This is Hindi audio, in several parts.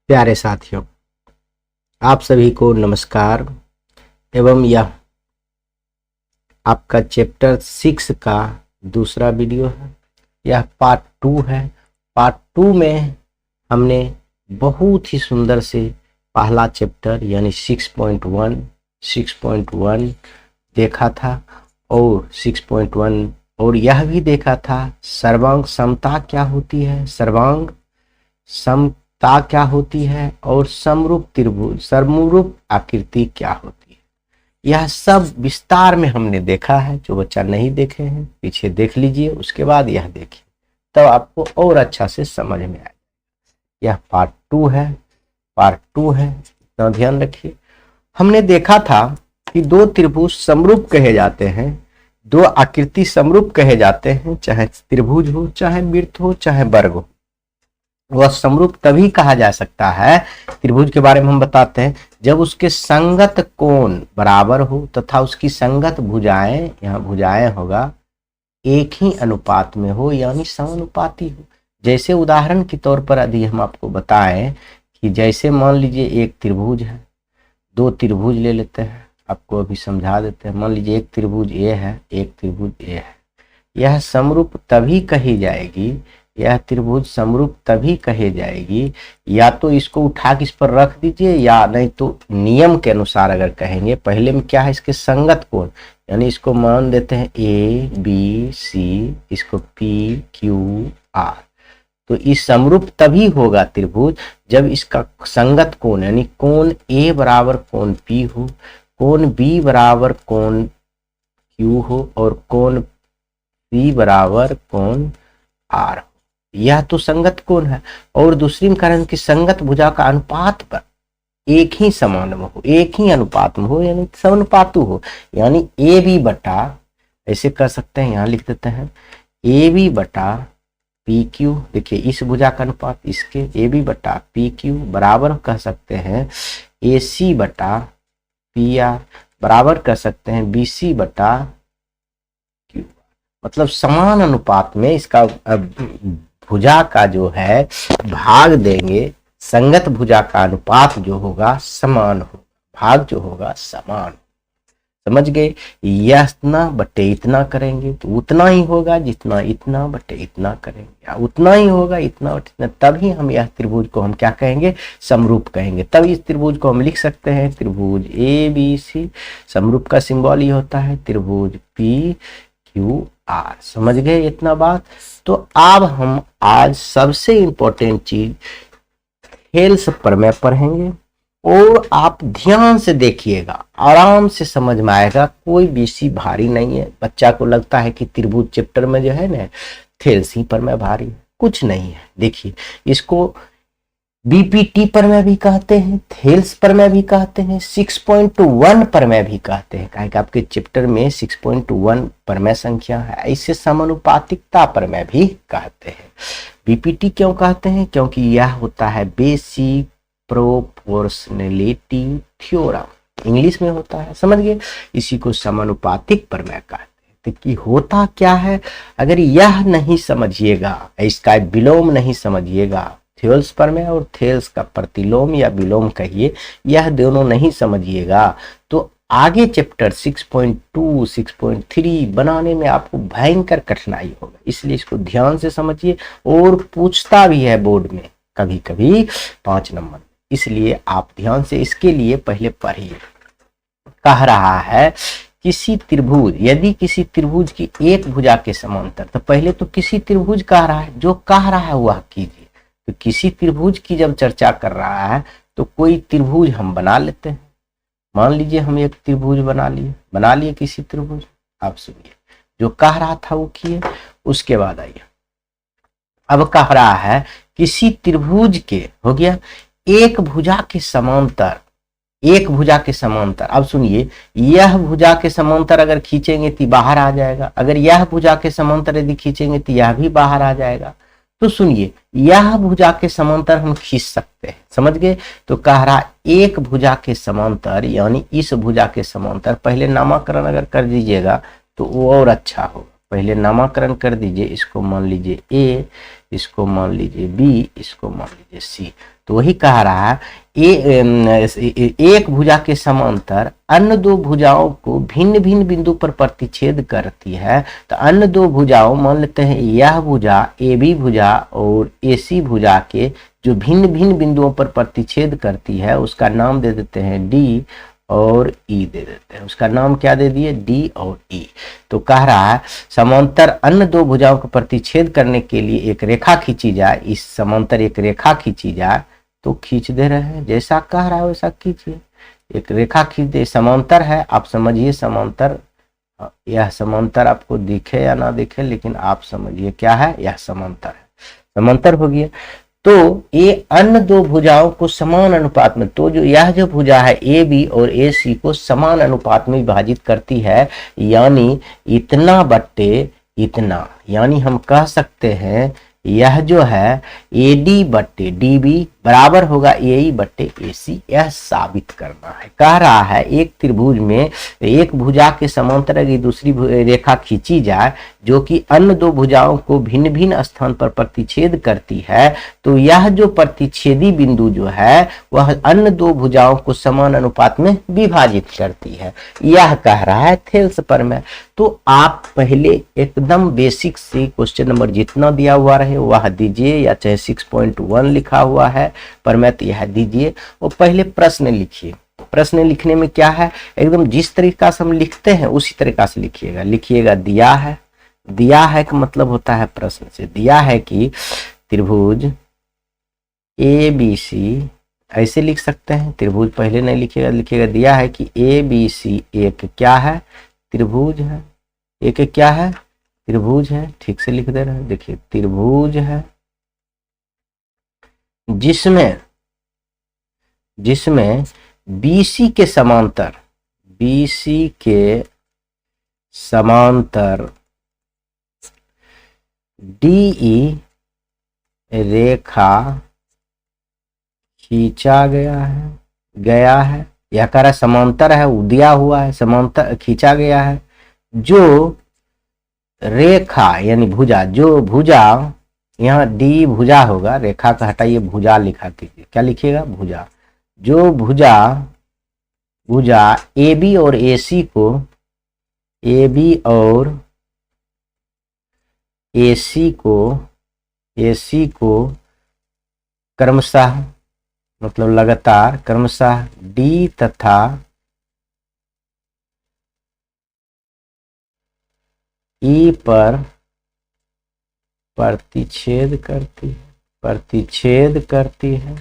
प्यारे साथियों, आप सभी को नमस्कार। एवं यह आपका चैप्टर 6 का दूसरा वीडियो है। यह पार्ट 2 है। पार्ट 2 में हमने बहुत ही सुंदर से पहला चैप्टर यानी 6.1 देखा था और 6.1 और यह भी देखा था सर्वांग समता क्या होती है, सर्वांग समता क्या होती है और समरूप त्रिभुज समरूप आकृति क्या होती है। यह सब विस्तार में हमने देखा है। जो बच्चा नहीं देखे हैं पीछे देख लीजिए, उसके बाद यह देखिए, तब आपको और अच्छा से समझ में आएगा। यह पार्ट 2 है। पार्ट 2 है, इतना ध्यान रखिए। हमने देखा था कि दो त्रिभुज समरूप कहे जाते हैं, दो आकृति समरूप कहे जाते हैं, चाहे त्रिभुज हो, चाहे वृत्त हो, चाहे वर्ग हो। वह समरूप तभी कहा जा सकता है, त्रिभुज के बारे में हम बताते हैं, जब उसके संगत कोण बराबर हो तथा उसकी संगत भुजाएं, यहाँ भुजाएं होगा, एक ही अनुपात में हो यानी समानुपाती हो। जैसे उदाहरण के तौर पर यदि हम आपको बताएं कि जैसे मान लीजिए एक त्रिभुज है, दो त्रिभुज ले लेते हैं, आपको अभी समझा देते हैं। मान लीजिए एक त्रिभुज ए है, एक त्रिभुज ए है। यह समरूप तभी कही जाएगी, यह त्रिभुज समरूप तभी कही जाएगी, या तो इसको उठा के इस पर रख दीजिए, या नहीं तो नियम के अनुसार अगर कहेंगे, पहले में क्या है, इसके संगत कोण, यानी इसको मान देते हैं ए बी सी, इसको पी क्यू आर। तो इस समरूप तभी होगा त्रिभुज जब इसका संगत कोण यानी कोण ए बराबर कोण पी हो, कोण बी बराबर कोण क्यू हो और कोण पी बराबर कोण आर हो। यह तो संगत कोण है। और दूसरी में कारण की संगत भुजा का अनुपात पर एक ही समान में हो, एक ही अनुपात में हो, यानी समानुपातु हो, यानी ए बी बटा, ऐसे कर सकते हैं, यहाँ लिख देते हैं ए बी बटा पी क्यू। देखिए इस भुजा का अनुपात इसके ए बी बटा पी क्यू बराबर कह सकते हैं ए सी बटा पी आर, बराबर कर सकते हैं बी सी बटा क्यू। मतलब समान अनुपात में इसका भुजा का जो है भाग देंगे, संगत भुजा का अनुपात जो होगा समान हो, भाग जो होगा समान। समझ गए? यह इतना बटे इतना करेंगे तो उतना ही होगा जितना इतना बटे इतना करेंगे, या उतना ही होगा इतना बटे इतना, तभी हम यह त्रिभुज को हम क्या कहेंगे, समरूप कहेंगे। तब इस त्रिभुज को हम लिख सकते हैं त्रिभुज ए बी सी। समरूप का सिंबल ही होता है त्रिभुज पी क्यू आर। समझ गए इतना बात? तो अब हम आज सबसे इंपॉर्टेंट चीज हेल्स प्रमेय पढ़ेंगे, और आप ध्यान से देखिएगा, आराम से समझ में आएगा, कोई बेसी भारी नहीं है। बच्चा को लगता है कि त्रिभुज चैप्टर में जो है ना थेल्स ही प्रमेय भारी है, कुछ नहीं है। देखिए इसको बीपीटी प्रमेय भी कहते हैं, थेल्स प्रमेय भी कहते हैं, 6.1 प्रमेय भी कहते हैं, काहे कि आपके चैप्टर में 6.1 प्रमेय संख्या है। इसे समानुपातिकता प्रमेय भी कहते हैं। बीपीटी क्यों कहते हैं? क्योंकि यह होता है बेसिक प्रोपोर्शनलिटी थ्योरम, इंग्लिश में होता है। समझ गए? इसी को समानुपातिक प्रमेय कहते हैं। तो कि होता क्या है, अगर यह नहीं समझिएगा, इसका विलोम नहीं समझिएगा, थेल्स प्रमेय और थेल्स का प्रतिलोम या विलोम कहिए, यह दोनों नहीं समझिएगा तो आगे चैप्टर 6.2 6.3 बनाने में आपको भयंकर कठिनाई होगा। इसलिए इसको ध्यान से समझिए, और पूछता भी है बोर्ड में कभी कभी 5 नंबर, इसलिए आप ध्यान से इसके लिए पहले पढ़िए। कह रहा है किसी त्रिभुज, यदि किसी त्रिभुज की एक भुजा के समांतर, तो पहले तो किसी त्रिभुज कह रहा है, जो कह रहा है वह कीजिए। तो किसी त्रिभुज की जब चर्चा कर रहा है तो कोई त्रिभुज हम बना लेते हैं। मान लीजिए हम एक त्रिभुज बना लिए किसी त्रिभुज। आप सुनिए, जो कह रहा था वो किए, उसके बाद आइए अब कह रहा है किसी त्रिभुज के, हो गया, एक भुजा के समांतर, एक भुजा के समांतर। अब सुनिए, यह भुजा के समांतर अगर खींचेंगे तो बाहर आ जाएगा, अगर यह भुजा के समांतर यदि खींचेंगे तो यह भी बाहर आ जाएगा। तो सुनिए, यह भुजा के समांतर हम खींच सकते हैं। समझ गए? तो कह रहा एक भुजा के समांतर यानी इस भुजा के समांतर, पहले नामकरण अगर कर दीजिएगा तो वो और अच्छा होगा। पहले नामकरण कर दीजिए, इसको मान लीजिए ए, इसको मान लीजिए बी, इसको मान लीजिए सी। तो वही कह रहा है एक भुजा के समांतर अन्य दो भुजाओं को भिन्न भिन्न बिंदु पर प्रतिच्छेद करती है। तो अन्य दो भुजाओं मान लेते हैं यह भुजा ए बी भुजा और ए सी भुजा के जो भिन्न भिन्न बिंदुओं पर प्रतिच्छेद करती है उसका नाम दे देते हैं डी और ई दे देते हैं। उसका नाम क्या दे दिए, डी और ई। तो कह रहा है समांतर अन्य दो भुजाओं को प्रतिच्छेद करने के लिए एक रेखा खींची जाए, इस समांतर एक रेखा खींची जाए। तो खींच दे रहे हैं, जैसा कह रहा है वैसा खींचिए। एक रेखा खींच दे, समांतर है, आप समझिए समांतर, यह समांतर आपको दिखे या ना दिखे लेकिन आप समझिए क्या है, यह समांतर है, समांतर हो गया। तो ये अन्य दो भुजाओं को समान अनुपात में, तो जो यह जो भुजा है ए बी और ए सी को समान अनुपात में विभाजित करती है, यानी इतना बट्टे इतना, यानी हम कह सकते हैं यह जो है ए डी बट्टे डी बी बराबर होगा ए ई बट्टे ए सी। यह साबित करना है। कह रहा है एक त्रिभुज में एक भुजा के समांतर अगर दूसरी रेखा खींची जाए जो कि अन्य दो भुजाओं को भिन्न भिन्न स्थान पर प्रतिच्छेद करती है, तो यह जो प्रतिच्छेदी बिंदु जो है वह अन्य दो भुजाओं को समान अनुपात में विभाजित करती है, यह कह रहा है थेल्स प्रमेय। तो आप पहले एकदम बेसिक से क्वेश्चन नंबर जितना दिया हुआ रहे वह दीजिए, या चाहे 6.1 लिखा हुआ है प्रमेय तो यह दीजिए, और पहले प्रश्न लिखिए। प्रश्न लिखने में क्या है, एकदम जिस तरीका से हम लिखते हैं उसी तरीका से लिखिएगा। लिखिएगा दिया है, दिया है का मतलब होता है प्रश्न से, दिया है कि त्रिभुज ए बी सी, ऐसे लिख सकते हैं, त्रिभुज पहले नहीं लिखिएगा, लिखिएगा दिया है कि ए बी सी एक क्या है, त्रिभुज है। एक क्या है, त्रिभुज है। ठीक से लिख दे रहे हैं, देखिए त्रिभुज है जिसमें जिसमें बीसी के समांतर, बीसी के समांतर डीई रेखा खींचा गया है। यह कह रहा है समांतर है, दिया हुआ है, समांतर खींचा गया है। जो रेखा यानी भुजा, जो भुजा यहाँ डी भुजा होगा, रेखा का हटाइए भुजा लिखा कीजिए, क्या लिखिएगा भुजा। जो भुजा ए बी और ए सी को, ए बी और ए सी को क्रमशः मतलब लगातार क्रमशः डी तथा ई पर प्रतिच्छेद करती है,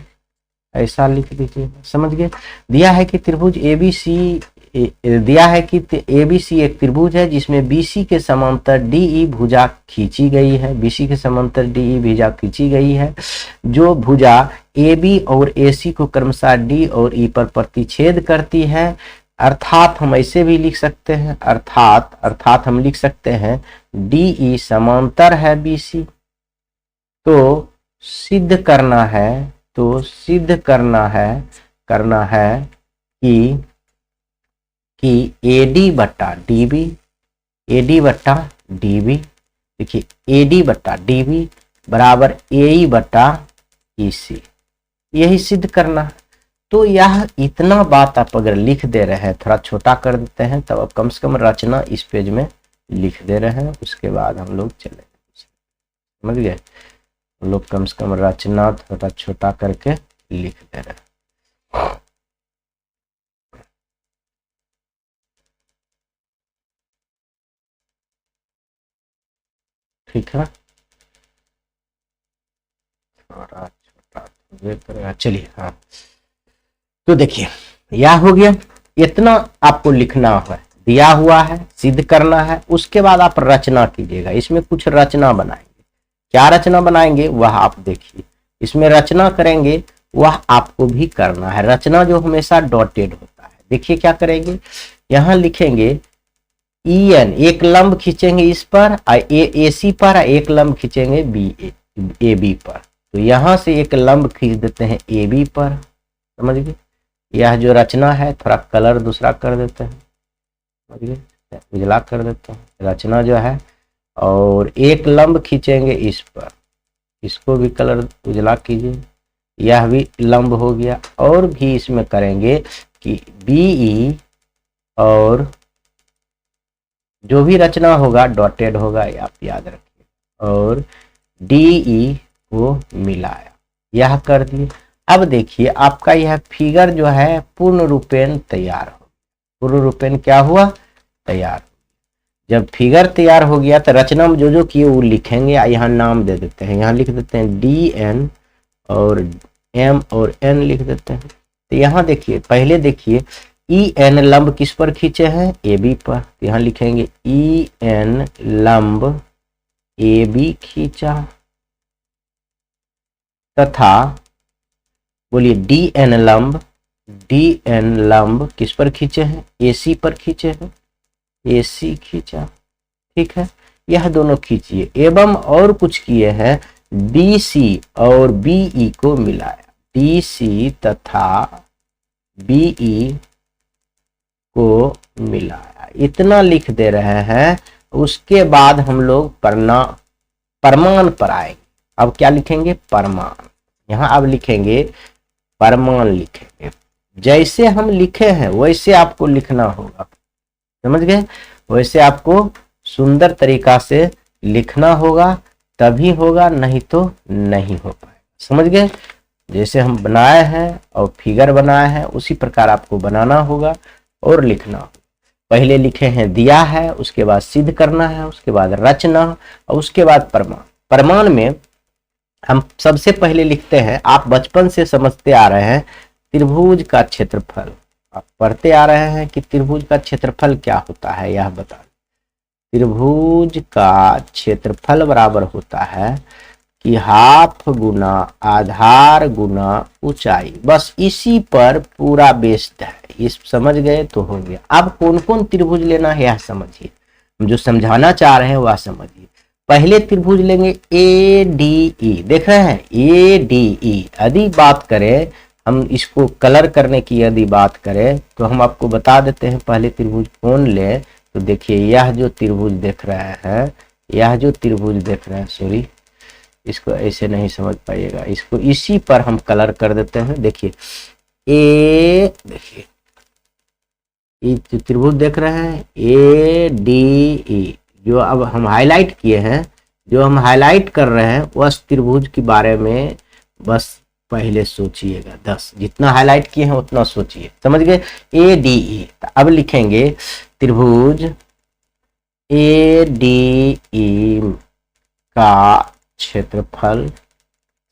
ऐसा लिख दीजिए। समझ गए। दिया है कि त्रिभुज एबीसी, दिया है कि एबीसी एक त्रिभुज है जिसमें बीसी के समांतर डीई भुजा खींची गई है, बीसी के समांतर डीई भुजा खींची गई है। जो भुजा एबी और एसी को क्रमशः डी और ई पर प्रतिच्छेद करती है, अर्थात हम ऐसे भी लिख सकते हैं, अर्थात हम लिख सकते हैं डीई समांतर है बीसी। तो सिद्ध करना है कि एडी बट्टा डीबी, देखिए एडी बट्टा डीबी बराबर एई बट्टा ईसी, यही सिद्ध करना है। तो यह इतना बात आप अगर लिख दे रहे हैं, थोड़ा छोटा कर देते हैं, तब अब कम से कम रचना इस पेज में लिख दे रहे हैं, उसके बाद हम लोग चले। समझ गए। हम लोग कम से कम रचना थोड़ा छोटा करके लिख दे रहे हैं। ठीक है, थोड़ा छोटा। चलिए हाँ, तो देखिए यह हो गया, इतना आपको लिखना है, दिया हुआ है, सिद्ध करना है। उसके बाद आप रचना कीजिएगा, इसमें कुछ रचना बनाएंगे। क्या रचना बनाएंगे वह आप देखिए, इसमें रचना करेंगे वह आपको भी करना है। रचना जो हमेशा डॉटेड होता है, देखिए क्या करेंगे, यहां लिखेंगे EN, एक लंब खींचेंगे इस पर AC पर, एक लंब खींचेंगे AB पर। तो यहां से एक लंब खींच देते हैं AB पर। समझ गए। यह जो रचना है, थोड़ा कलर दूसरा कर देते हैं, समझ गए, उजला कर देते हैं। रचना जो है और एक लंब खींचेंगे इस पर, इसको भी कलर उजला कीजिए, यह भी लंब हो गया। और भी इसमें करेंगे कि BE और जो भी रचना होगा डॉटेड होगा, ये आप याद रखिए, और DE को मिलाया, यह कर दिए। अब देखिए आपका यह फिगर जो है पूर्ण रूपेण तैयार हो, पूर्ण रूपेण क्या हुआ, तैयार। जब फिगर तैयार हो गया तो रचना में जो जो किए वो लिखेंगे, यहाँ नाम दे देते हैं, यहाँ लिख देते हैं DN और M और N लिख देते हैं। तो यहाँ देखिए, पहले देखिए EN लंब किस पर खींचे हैं, AB पर, तो यहाँ लिखेंगे EN लंब AB खींचा, तथा बोलिए DN लंब किस पर खींचे हैं, AC पर खींचे हैं, AC खींचा, ठीक है। यह दोनों खींचिए, एवं और कुछ किए हैं, DC और BE को मिलाया, DC तथा BE को मिलाया, इतना लिख दे रहे हैं। उसके बाद हम लोग परमान पर आएंगे। अब क्या लिखेंगे, परमान, यहाँ अब लिखेंगे परमान, लिखेंगे जैसे हम लिखे हैं वैसे आपको लिखना होगा, समझ गए, वैसे आपको सुंदर तरीका से लिखना होगा, तभी होगा, नहीं तो नहीं हो पाएगा, समझ गए। जैसे हम बनाए हैं और फिगर बनाए हैं उसी प्रकार आपको बनाना होगा और लिखना होगा। पहले लिखे हैं दिया है, उसके बाद सिद्ध करना है, उसके बाद रचना और उसके बाद प्रमाण। प्रमाण में हम सबसे पहले लिखते हैं, आप बचपन से समझते आ रहे हैं, त्रिभुज का क्षेत्रफल। आप पढ़ते आ रहे हैं कि त्रिभुज का क्षेत्रफल क्या होता है, यह बता। त्रिभुज का क्षेत्रफल बराबर होता है कि हाफ गुना आधार गुना ऊंचाई, बस इसी पर पूरा बेस्ड है। इस समझ गए तो हो गया। अब कौन कौन त्रिभुज लेना है यह समझिए, हम जो समझाना चाह रहे हैं वह समझिए। पहले त्रिभुज लेंगे ADE, देख रहे हैं ADE। यदि बात करें हम इसको कलर करने की, यदि बात करें तो हम आपको बता देते हैं पहले त्रिभुज कौन ले। तो देखिए यह जो त्रिभुज देख रहे हैं, यह जो त्रिभुज देख रहे हैं, सॉरी इसको ऐसे नहीं समझ पाइएगा, इसको इसी पर हम कलर कर देते हैं। देखिए देखिए ये त्रिभुज देख रहे हैं ADE, जो अब हम हाईलाइट किए हैं, जो हम हाईलाइट कर रहे हैं उस त्रिभुज के बारे में बस पहले सोचिएगा, 10 जितना हाईलाइट किए हैं उतना सोचिए, समझ गए। ADE, तो अब लिखेंगे त्रिभुज ADE का क्षेत्रफल,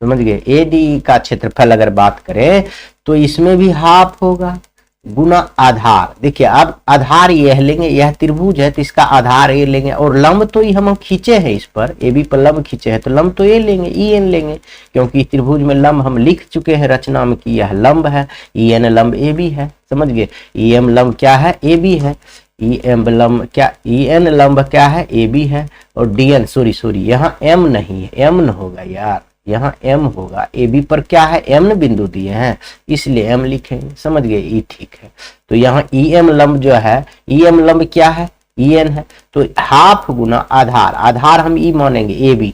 समझ गए। ADE का क्षेत्रफल अगर बात करें तो इसमें भी हाफ होगा गुना आधार। देखिए अब आधार यह लेंगे, यह त्रिभुज है तो इसका आधार ये लेंगे, और लंब तो ये हम खींचे हैं, इस पर AB पर लंब खींचे हैं तो लंब तो ये लेंगे, EN लेंगे, क्योंकि त्रिभुज में लंब हम लिख चुके हैं रचना में कि यह लंब है। EN लंब AB है, समझ गए। EM लंब क्या है, AB है। EM लंब क्या, EN लंब क्या है, AB है। और DN सॉरी यहाँ M नहीं है, M न होगा यार, यहाँ M होगा। AB पर क्या है, M बिंदु दिए हैं इसलिए M लिखेंगे, समझ गए, ये ठीक है। तो यहाँ EM लंब जो है, EM लंब क्या है, EN है, तो हाफ गुना आधार, आधार हम E मानेंगे AB,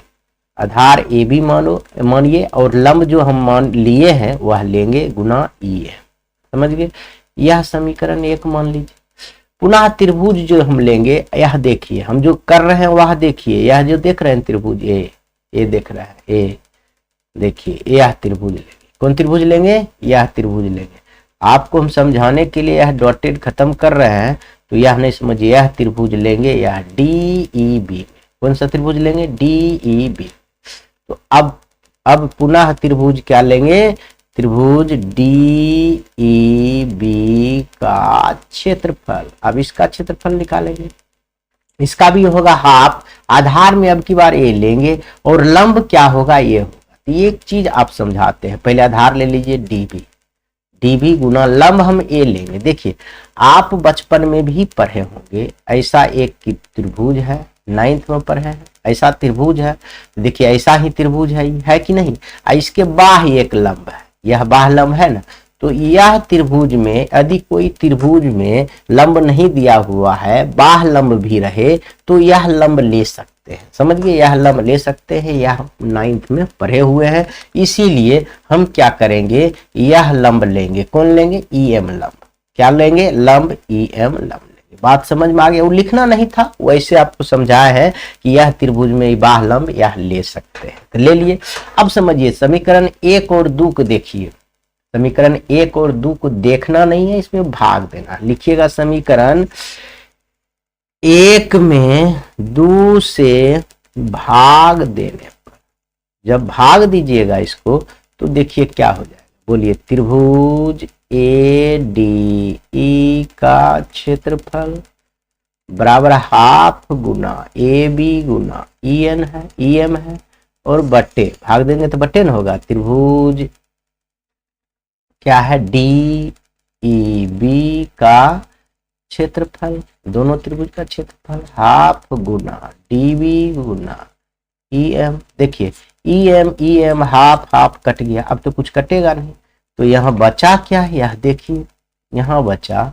आधार AB मानिए, और लंब जो हम मान लिए हैं वह लेंगे गुना EM, समझ गए। यह समीकरण 1 मान लीजिए। पुनः त्रिभुज जो हम लेंगे, यह देखिए हम जो कर रहे हैं वह देखिए, यह जो देख रहे हैं त्रिभुज ए देख रहा है, ए देखिए यह त्रिभुज लेंगे। कौन त्रिभुज लेंगे, यह त्रिभुज लेंगे। आपको हम समझाने के लिए यह डॉटेड खत्म कर रहे हैं तो यह नहीं समझिए, यह त्रिभुज लेंगे, यह DEB। कौन सा त्रिभुज लेंगे, DEB। तो अब पुनः त्रिभुज क्या लेंगे, त्रिभुज DEB का क्षेत्रफल। अब इसका क्षेत्रफल निकालेंगे, इसका भी होगा हाफ, आधार में अब की बार ए लेंगे और लंब क्या होगा, ये होगा। तो एक चीज आप समझाते हैं, पहले आधार ले लीजिए DB गुना लंब हम ए लेंगे। देखिए आप बचपन में भी पढ़े होंगे, ऐसा एक त्रिभुज है, 9th में पढ़े हैं, ऐसा त्रिभुज है। देखिए ऐसा ही त्रिभुज है कि नहीं, इसके बाह्य एक लंब है, यह बाह्य लंब है ना। तो यह त्रिभुज में यदि कोई त्रिभुज में लंब नहीं दिया हुआ है, बाह्य लंब भी रहे तो यह लंब ले सकता सकते हैं। समझ गए, यह लंब ले सकते हैं, यह 9th में पढ़े हुए हैं। इसीलिए हम क्या करेंगे, यह लंब लेंगे। कौन लेंगे, EM लंब। क्या लेंगे, लंब EM लंब लेंगे। बात समझ में आ गया, वो लिखना नहीं था, वैसे आपको समझाया है कि यह त्रिभुज में इबाह लंब यह ले सकते हैं, तो ले लिए। अब समझिए समीकरण 1 और 2 को देखिए। समीकरण 1 और 2 को देखना नहीं है, इसमें भाग देना। लिखिएगा समीकरण 1 में 2 से भाग देने पर, जब भाग दीजिएगा इसको तो देखिए क्या हो जाएगा, बोलिए। त्रिभुज ADE का क्षेत्रफल बराबर हाफ गुना AB गुना EN है, EM है, और बट्टे, भाग देंगे तो बट्टे न होगा। त्रिभुज क्या है, DEB का क्षेत्रफल, दोनों त्रिभुज का क्षेत्रफल हाफ गुना DB गुना EM। देखिए EM हाफ हाफ कट गया, अब तो कुछ कटेगा नहीं, तो यहाँ बचा क्या है, यह देखिए, यहाँ बचा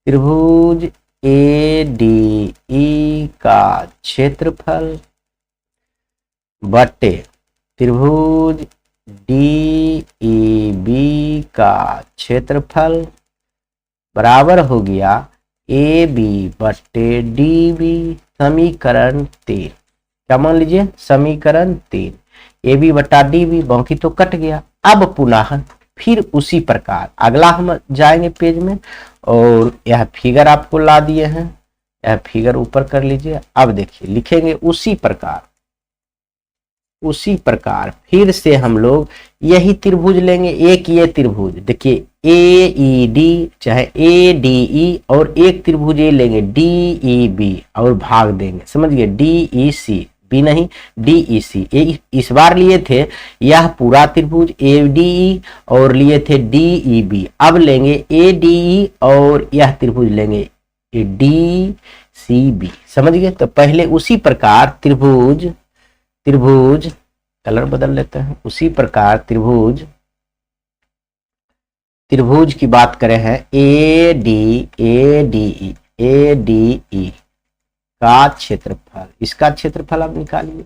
त्रिभुज ADE का क्षेत्रफल बटे त्रिभुज DEB का क्षेत्रफल बराबर हो गया AB बटे DB। समीकरण 3, क्या मान लीजिए, समीकरण 3 AB बटा DB, बाकी तो कट गया। अब पुनः फिर उसी प्रकार अगला हम जाएंगे पेज में, और यह फिगर आपको ला दिए हैं, यह फिगर ऊपर कर लीजिए। अब देखिए लिखेंगे उसी प्रकार फिर से हम लोग यही त्रिभुज लेंगे। एक ये त्रिभुज देखिए AED चाहे ADE, और एक त्रिभुज ये लेंगे DEB और भाग देंगे। समझ गए, DEC, B नहीं DEC। इस बार लिए थे यह पूरा त्रिभुज ADE और लिए थे DEB। अब लेंगे ADE और यह त्रिभुज लेंगे DCB। समझ गए, तो पहले उसी प्रकार त्रिभुज कलर बदल लेते हैं। उसी प्रकार त्रिभुज की बात करें हैं ADE का क्षेत्रफल, इसका क्षेत्रफल आप निकालिए।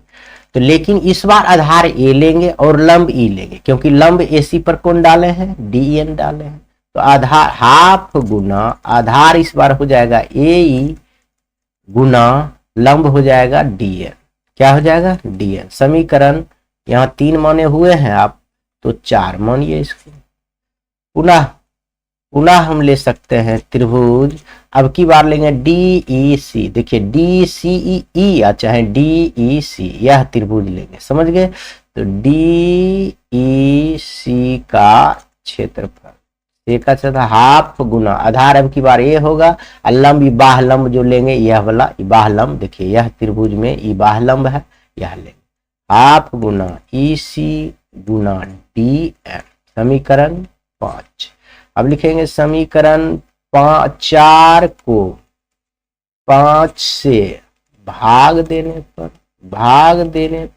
तो लेकिन इस बार आधार A लेंगे और लंब E लेंगे, क्योंकि लंब AC पर कौन डाले हैं, DN डाले हैं। तो आधार हाफ गुना आधार इस बार हो जाएगा AE गुना लंब हो जाएगा DN। क्या हो जाएगा, DN। समीकरण यहाँ 3 माने हुए हैं आप, तो 4 मानिए इसको। पुनः हम ले सकते हैं त्रिभुज, अब की बार लेंगे DEC। देखिए DCE या चाहे DEC, यह त्रिभुज लेंगे। समझ गए, तो DEC का क्षेत्रफल, एक अच्छा हाफ गुना आधार, अब की बार ये होगा, और लंब इबाह लंब जो लेंगे यह वाला इबाह लंब। देखिए यह त्रिभुज में इबाह लंब है, यह लेंगे हाफ गुना EC गुना DN। समीकरण 5। अब लिखेंगे समीकरण 4 को 5 से भाग देने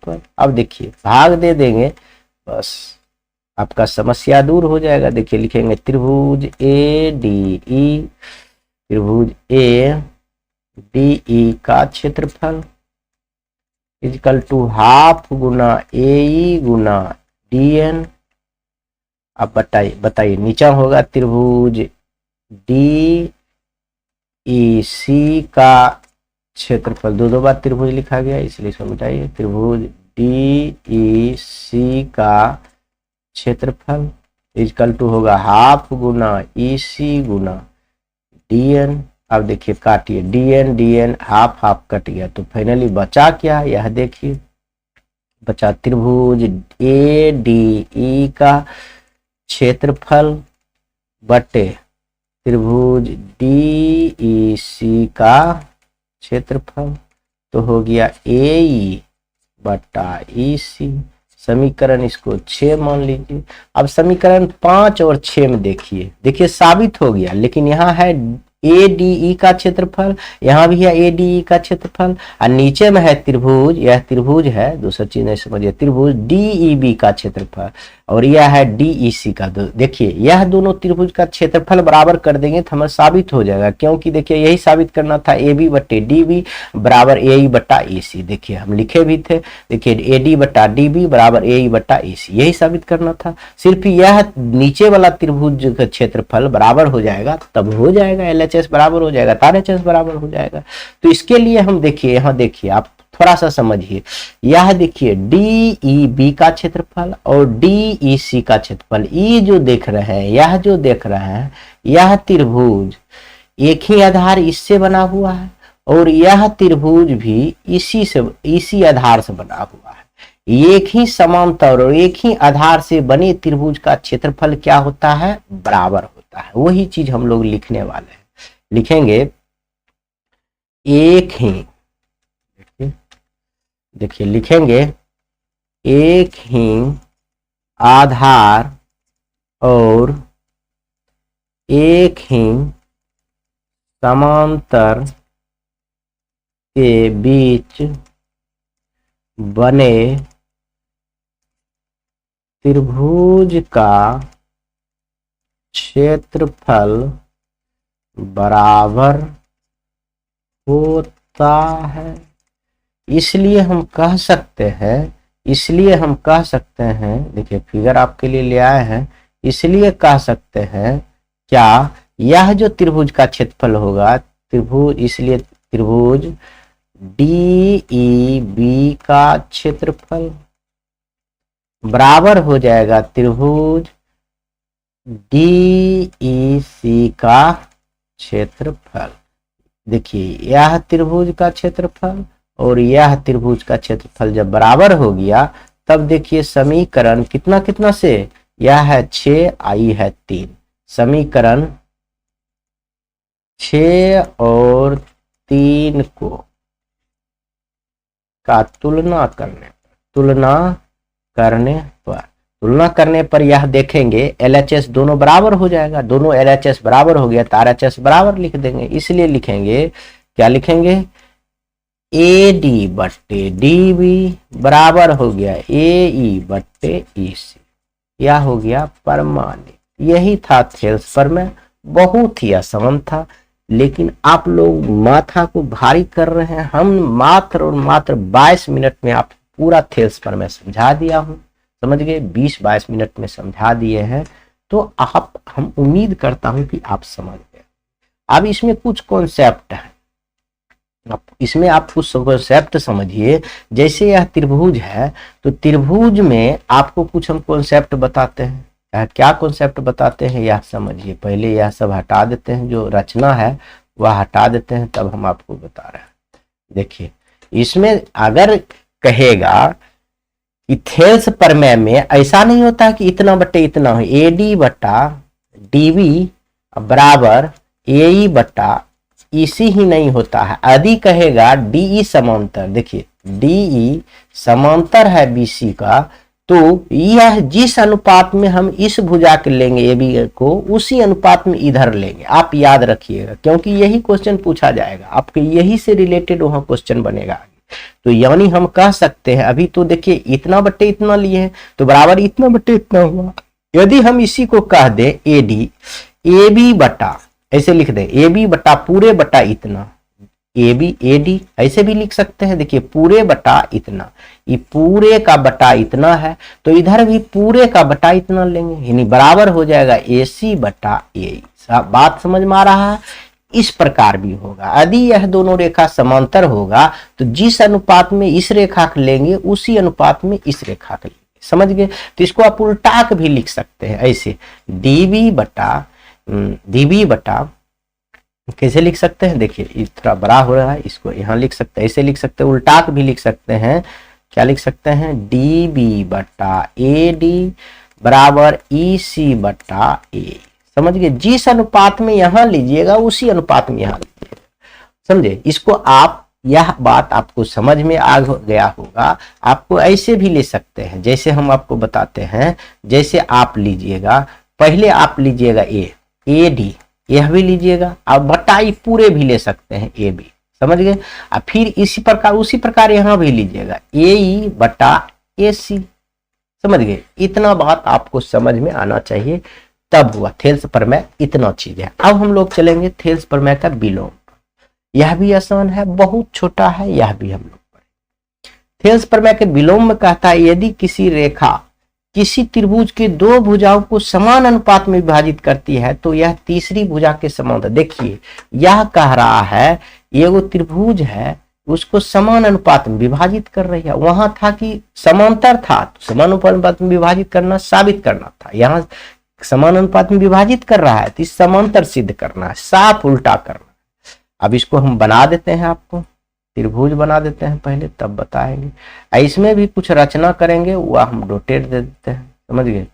पर, अब देखिए भाग दे देंगे, बस आपका समस्या दूर हो जाएगा। देखिए लिखेंगे त्रिभुज ADE का क्षेत्रफल इक्वल टू हाफ गुना AE गुना DN। अब बताइए नीचा होगा त्रिभुज DEC का क्षेत्रफल, दो बार त्रिभुज लिखा गया इसलिए इसको मिटाइए। त्रिभुज DEC का क्षेत्रफल इक्वल टू होगा हाफ गुना EC गुना DN। अब देखिए काटिए, DN हाफ हाफ कट गया, तो फाइनली बचा क्या, यह देखिए बचा त्रिभुज ADE का क्षेत्रफल बटे त्रिभुज DEC का क्षेत्रफल, तो हो गया AE बटा EC। समीकरण इसको 6 मान लीजिए। अब समीकरण 5 और 6 में देखिए साबित हो गया, लेकिन यहाँ है ए डी ई का क्षेत्रफल, यहाँ भी है ए डी ई का क्षेत्रफल, और नीचे में है त्रिभुज, यह त्रिभुज है, दूसरा चीज नहीं समझिए, त्रिभुज डी ई बी का क्षेत्रफल, और यह है डी ई सी का। देखिए यह दोनों त्रिभुज का क्षेत्रफल बराबर कर देंगे तो हमें साबित हो जाएगा, क्योंकि देखिए यही साबित करना था, ए बी बट्टे डी बी बराबर ए ई बट्टा ए सी। देखिए हम लिखे भी थे, देखिए ए डी बट्टा डी बी बराबर ए ई बट्टा ए सी, यही साबित करना था। सिर्फ यह नीचे वाला त्रिभुज का क्षेत्रफल बराबर हो जाएगा तब हो जाएगा, एलएचएस बराबर हो जाएगा, तारएचएस बराबर हो जाएगा। तो इसके लिए हम देखिए, यहाँ देखिए आप थोड़ा सा समझिए, यह देखिए डी ई बी का क्षेत्रफल और डी ई सी का क्षेत्रफल, ये जो देख रहे हैं, यह जो देख रहे हैं, यह त्रिभुज एक ही आधार इससे बना हुआ है, और यह त्रिभुज भी इसी आधार से बना हुआ है। एक ही समांतर और एक ही आधार से बने त्रिभुज का क्षेत्रफल क्या होता है, बराबर होता है। वही चीज हम लोग लिखने वाले हैं, लिखेंगे एक ही, देखिए लिखेंगे एक ही आधार और एक ही समांतर के बीच बने त्रिभुज का क्षेत्रफल बराबर होता है। इसलिए हम कह सकते हैं, देखिए फिगर आपके लिए ले आए हैं, इसलिए कह सकते हैं क्या, यह जो त्रिभुज का क्षेत्रफल होगा, त्रिभुज, इसलिए त्रिभुज डी ई बी का क्षेत्रफल बराबर हो जाएगा त्रिभुज डी ई सी का क्षेत्रफल। देखिए यह त्रिभुज का क्षेत्रफल और यह त्रिभुज का क्षेत्रफल जब बराबर हो गया, तब देखिए समीकरण कितना कितना से, यह है 6, आई है 3, समीकरण 6 और 3 को का तुलना करने पर यह देखेंगे LHS दोनों बराबर हो जाएगा, दोनों LHS बराबर हो गया तो RHS बराबर लिख देंगे। इसलिए लिखेंगे, क्या लिखेंगे, ए डी बट्टे डी बी बराबर हो गया ए ई बट्टे ई सी, यह हो गया प्रमाणित। यही था थेल्स प्रमेय, बहुत ही आसान था, लेकिन आप लोग माथा को भारी कर रहे हैं। हम मात्र और मात्र 22 मिनट में आप पूरा थेल्स प्रमेय समझा दिया हूं, समझ गए, 20-22 मिनट में समझा दिए हैं। तो हम उम्मीद करता हूं कि आप समझ गए। अब इसमें कुछ कॉन्सेप्ट है, इसमें आप कुछ कॉन्सेप्ट समझिए। जैसे यह त्रिभुज है, तो त्रिभुज में आपको कुछ हम कॉन्सेप्ट बताते हैं। क्या कॉन्सेप्ट बताते हैं यह समझिए। पहले यह सब हटा देते हैं, जो रचना है वह हटा देते हैं, तब हम आपको बता रहे हैं। देखिए इसमें अगर कहेगा कि थेल्स प्रमेय में ऐसा नहीं होता कि इतना बट्टे इतना हो, ए डी बट्टा डी बी बराबर ए ई बट्टा इसी ही नहीं होता है। यदि कहेगा डीई समांतर, देखिए डीई समांतर है बीसी का, तो यह जिस अनुपात में हम इस भुजा के लेंगे ए बी को, उसी अनुपात में इधर लेंगे। आप याद रखिएगा, क्योंकि यही क्वेश्चन पूछा जाएगा आपके, यही से रिलेटेड वहां क्वेश्चन बनेगा। तो यानी हम कह सकते हैं, अभी तो देखिए इतना बट्टे इतना लिए हैं तो बराबर इतना बट्टे इतना हुआ। यदि हम इसी को कह दे ए डी ए बी बटा, ऐसे लिख दे ए बी बटा पूरे बटा इतना, ए बी ए डी ऐसे भी लिख सकते हैं। देखिए पूरे बटा इतना, ये पूरे का बटा इतना है, तो इधर भी पूरे का बटा इतना लेंगे, यानी बराबर हो जाएगा ए सी बटा ए। बात समझ में आ रहा है। इस प्रकार भी होगा, यदि यह दोनों रेखा समांतर होगा तो जिस अनुपात में इस रेखा को लेंगे उसी अनुपात में इस रेखा को लेंगे, समझ गए। तो इसको आप उल्टा भी लिख सकते हैं, ऐसे डीबी बटा कैसे लिख सकते हैं, देखिए ये थोड़ा बड़ा हो रहा है, इसको यहाँ लिख सकते हैं, ऐसे लिख सकते हैं, उल्टा भी लिख सकते हैं। क्या लिख सकते हैं, डी बी बटा ए डी बराबर ई सी बटा ए, समझ गए। जिस अनुपात में यहाँ लीजिएगा उसी अनुपात में यहाँ लीजिएगा, समझे। इसको आप, यह बात आपको समझ में आ गया होगा। आपको ऐसे भी ले सकते हैं, जैसे हम आपको बताते हैं। जैसे आप लीजिएगा, पहले आप लीजिएगा ए डी, यह भी लीजिएगा, अब बटा ई पूरे भी ले सकते हैं, ए बी, समझ गए। अब फिर इसी प्रकार उसी प्रकार यहां भी लीजिएगा, ए ई बटा ए सी, समझ गए। इतना बात आपको समझ में आना चाहिए, तब हुआ थेल्स प्रमेय, इतना चीज है। अब हम लोग चलेंगे थेल्स प्रमेय का विलोम। यह भी आसान है, बहुत छोटा है, यह भी हम लोग पढ़े। थेल्स प्रमेय के विलोम में कहता है यदि किसी रेखा किसी त्रिभुज के दो भुजाओं को समान अनुपात में विभाजित करती है तो यह तीसरी भुजा के समांतर। देखिए यह कह रहा है ये वो त्रिभुज है, उसको समान अनुपात में विभाजित कर रही है। वहां था कि समांतर था, तो समान अनुपात में विभाजित करना साबित करना था, यहाँ समान अनुपात में विभाजित कर रहा है तो इस समांतर सिद्ध करना है, साफ उल्टा करना। अब इसको हम बना देते हैं, आपको त्रिभुज बना देते हैं पहले, तब बताएंगे। इसमें भी कुछ रचना करेंगे, वह हम डॉटेड दे देते हैं, समझ गए।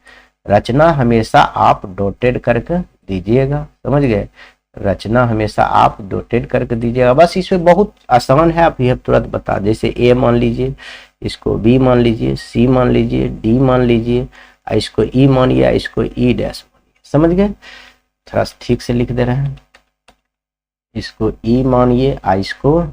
रचना हमेशा आप डॉटेड करके दीजिएगा, समझ गए। रचना हमेशा आप डॉटेड करके दीजिएगा, बस इसमें बहुत आसान है, आप यह तुरंत बता। जैसे ए मान लीजिए, इसको बी मान लीजिए, सी मान लीजिए, डी मान लीजिए, इसको ई मानिए, इसको ई डैश मानिए, समझ गए। थोड़ा ठीक से लिख दे रहे हैं, इसको ई मानिए, इसको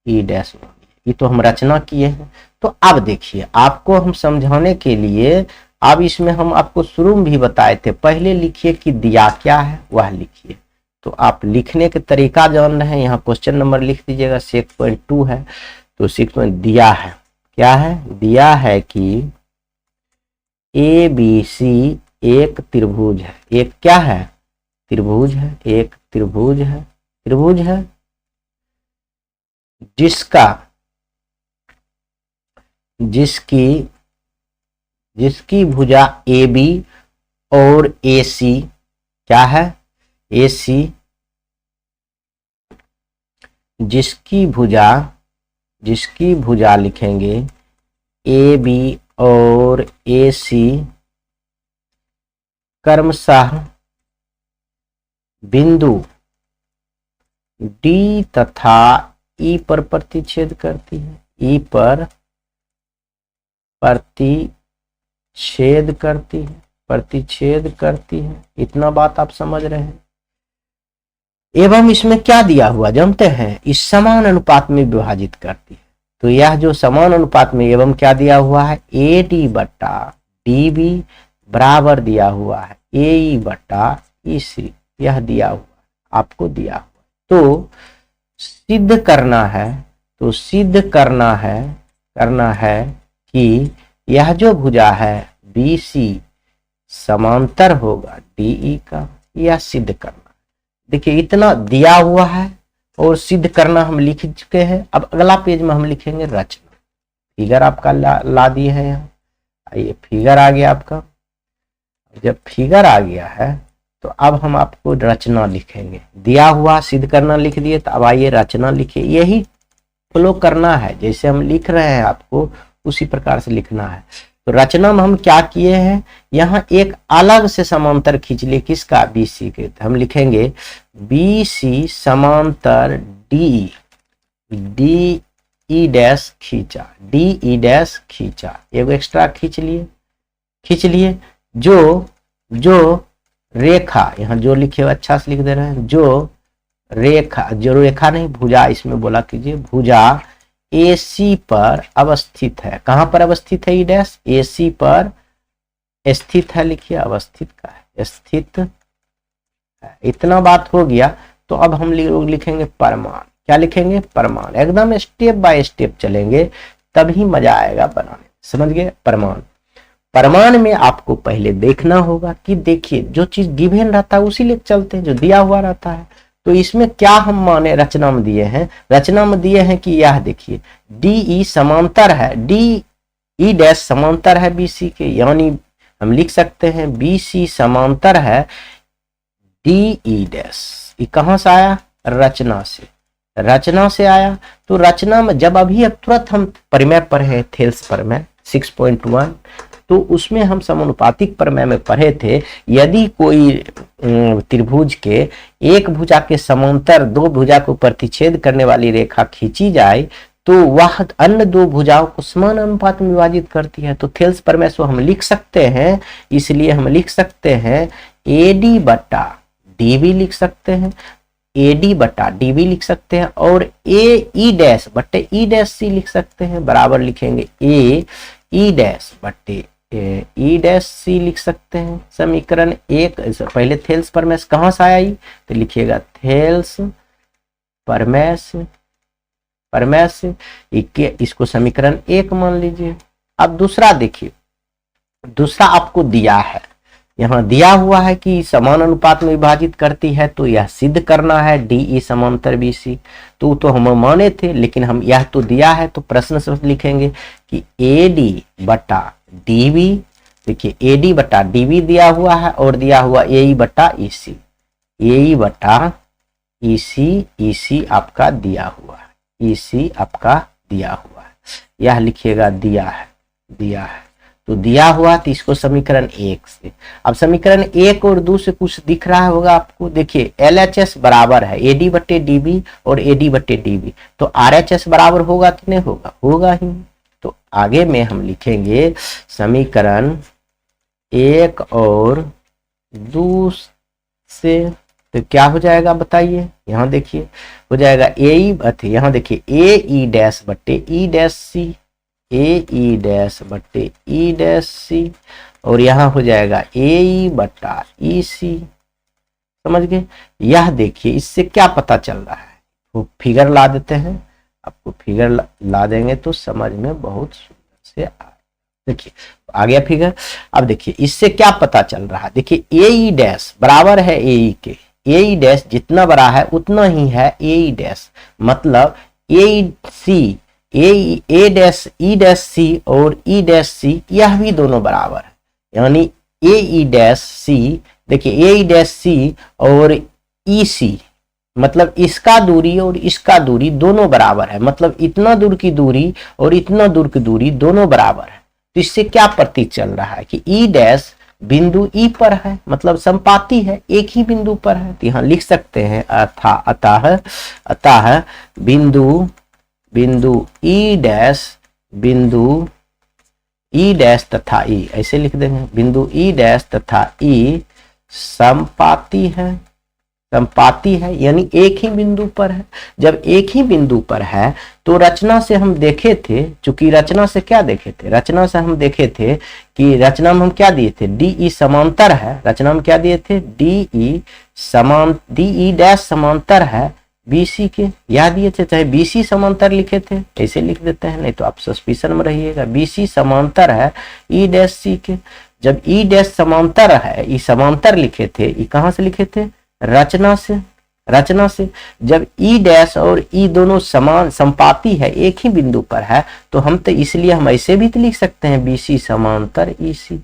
ई डैश मानिए। ये तो हम रचना किए हैं। तो अब देखिए आपको हम समझाने के लिए, अब इसमें हम आपको शुरू में भी बताए थे, पहले लिखिए कि दिया क्या है वह लिखिए। तो आप लिखने के तरीका जान रहे हैं, यहाँ क्वेश्चन नंबर लिख दीजिएगा 6.2 है, तो 6 दिया है, क्या है, दिया है कि ए बी सी एक त्रिभुज है। एक क्या है, त्रिभुज है, एक त्रिभुज है, त्रिभुज है जिसकी भुजा ए बी और ए सी क्या है, ए सी, जिसकी भुजा लिखेंगे ए बी और ए सी क्रमशः बिंदु डी तथा ई पर प्रतिच्छेद करती है, ई पर प्रतिच्छेद करती है। इतना बात आप समझ रहे हैं। एवं इसमें क्या दिया हुआ जानते हैं, इस समान अनुपात में विभाजित करती है। तो यह जो समान अनुपात में एवं क्या दिया हुआ है, ए डी बटा डी बी बराबर दिया हुआ है ए ई बटा ई सी, यह दिया हुआ आपको दिया हुआ। तो सिद्ध करना है कि यह जो भुजा है बी सी समांतर होगा डी ई का, यह सिद्ध करना। देखिए इतना दिया हुआ है और सिद्ध करना हम लिख चुके हैं। अब अगला पेज में हम लिखेंगे रचना। फिगर आपका ला दिए है यहाँ, आइए फिगर आ गया आपका। जब फिगर आ गया है तो अब हम आपको रचना लिखेंगे। दिया हुआ सिद्ध करना लिख दिए, तो अब आइए रचना लिखिए। यही फॉलो करना है, जैसे हम लिख रहे हैं आपको उसी प्रकार से लिखना है। तो रचना में हम क्या किए हैं, यहाँ एक अलग से समांतर खींच लिए, किसका, बी सी के। तो हम लिखेंगे बी सी समांतर डी ई डैश खींचा, डी ई डैश खींचा, एगो एक्स्ट्रा खींच लिए। जो रेखा, यहाँ जो लिखे हुए अच्छा से लिख दे रहे हैं, जो रेखा नहीं, भुजा इसमें बोला कीजिए, भुजा ए सी पर अवस्थित है। कहां पर अवस्थित है, ई डैश ए सी पर स्थित है, लिखिए अवस्थित का है, स्थित है। इतना बात हो गया। तो अब हम लिखेंगे परमाण। क्या लिखेंगे, परमाण। एकदम स्टेप बाय स्टेप चलेंगे, तभी मजा आएगा बनाने, समझ गए। परमाण में आपको पहले देखना होगा कि देखिए जो चीज गिवन रहता है उसी ले चलते हैं, जो दिया हुआ रहता है। तो इसमें क्या हम माने रचना में दिए हैं, रचना में दिए हैं कि यह देखिए डी ई समांतर है, डी ई डैश समांतर है बी सी के, यानी हम लिख सकते हैं बी सी समांतर है डी ई डैश। ये कहां से आया, रचना से आया। तो रचना में जब अब तुरंत हम प्रमेय पढ़े, थेल्स प्रमेय 6.1, तो उसमें हम समानुपातिक प्रमेय में पढ़े थे, यदि कोई त्रिभुज के एक भुजा के समांतर दो भुजा को प्रतिच्छेद करने वाली रेखा खींची जाए तो वह अन्य दो भुजाओं को समान अनुपात में विभाजित करती है। तो थेल्स प्रमेय से हम लिख सकते हैं, इसलिए हम लिख सकते हैं ए डी बटा डी भी लिख सकते हैं, ए डी बटा डी भी लिख सकते हैं, और ए ई डैश बटे ई डैश सी लिख सकते हैं, बराबर लिखेंगे ए ई डैश बटे ई डैश सी लिख सकते हैं। समीकरण एक, पहले थेल्स परमेस कहाँ से आया, तो लिखिएगा थेल्स परमेस, परमेस इसको समीकरण एक मान लीजिए। अब दूसरा देखिए, दूसरा आपको दिया है, यहाँ दिया हुआ है कि समान अनुपात में विभाजित करती है, तो यह सिद्ध करना है डी ई समांतर बी सी। तो हम माने थे, लेकिन हम यह तो दिया है तो प्रश्न से लिखेंगे कि ए डी बटा डी बी, देखिए ए डी बटा डी बी दिया हुआ है और दिया हुआ ए ई बटा ई सी, ए ई बटा ई सी आपका दिया हुआ है, ई सी आपका दिया हुआ है, यह लिखिएगा दिया है, दिया है तो दिया हुआ, तो इसको समीकरण एक से। अब समीकरण एक और दो से कुछ दिख रहा होगा आपको, देखिए LHS बराबर है AD बटे DB और AD बटे DB, तो RHS बराबर होगा कि नहीं होगा, होगा ही। तो आगे में हम लिखेंगे समीकरण एक और दो से, तो क्या हो जाएगा बताइए, यहाँ देखिए हो जाएगा यहाँ देखिए ए ई डैश बटे ई डैश सी, ए ई डैश बटे ई डैश सी, और यहाँ हो जाएगा ए ई बटा ई सी। समझ गए। यह देखिए इससे क्या पता चल रहा है, वो फिगर ला देते हैं, आपको फिगर ला देंगे तो समझ में बहुत सुंदर से आए। देखिए आ गया फिगर। अब देखिए इससे क्या पता चल रहा है, देखिए ए ई डैश बराबर है ए ई के, ए ई डैश जितना बड़ा है उतना ही है ए ई डैश, मतलब ए सी ए डैश ई डैश सी और ई डैश सी यह भी दोनों बराबर है, यानी ए ई डैश सी, देखिए ए ई डैश सी और ई सी, मतलब इसका दूरी और इसका दूरी दोनों बराबर है, मतलब इतना दूर की दूरी और इतना दूर की दूरी दोनों बराबर है। तो इससे क्या प्रतीत चल रहा है कि ई डैश बिंदु ई पर है, मतलब संपाती है, एक ही बिंदु पर है। तो यहाँ लिख सकते हैं अतः बिंदु ई डैश तथा ई, ऐसे लिख देंगे, बिंदु ई डैश तथा ई संपाती है, संपाती है यानी एक ही बिंदु पर है। जब एक ही बिंदु पर है तो रचना से हम देखे थे, चूंकि रचना से क्या देखे थे, रचना से हम देखे थे कि रचना में हम क्या दिए थे, डी ई समांतर है, रचना में क्या दिए थे, डी ई डैश समांतर है बीसी के, याद दिए थे, चाहे बीसी समांतर लिखे थे ऐसे लिख देते हैं, नहीं तो आप सस्पिशन में रहिएगा, बीसी समांतर है ई डैश सी के। जब ई डैश समांतर है, ई समांतर लिखे थे, ई कहां से लिखे थे, रचना से, रचना से। जब ई डैश और ई दोनों समान संपाती है, एक ही बिंदु पर है, तो हम तो इसलिए हम ऐसे भी तो लिख सकते हैं बीसी समांतर ई सी,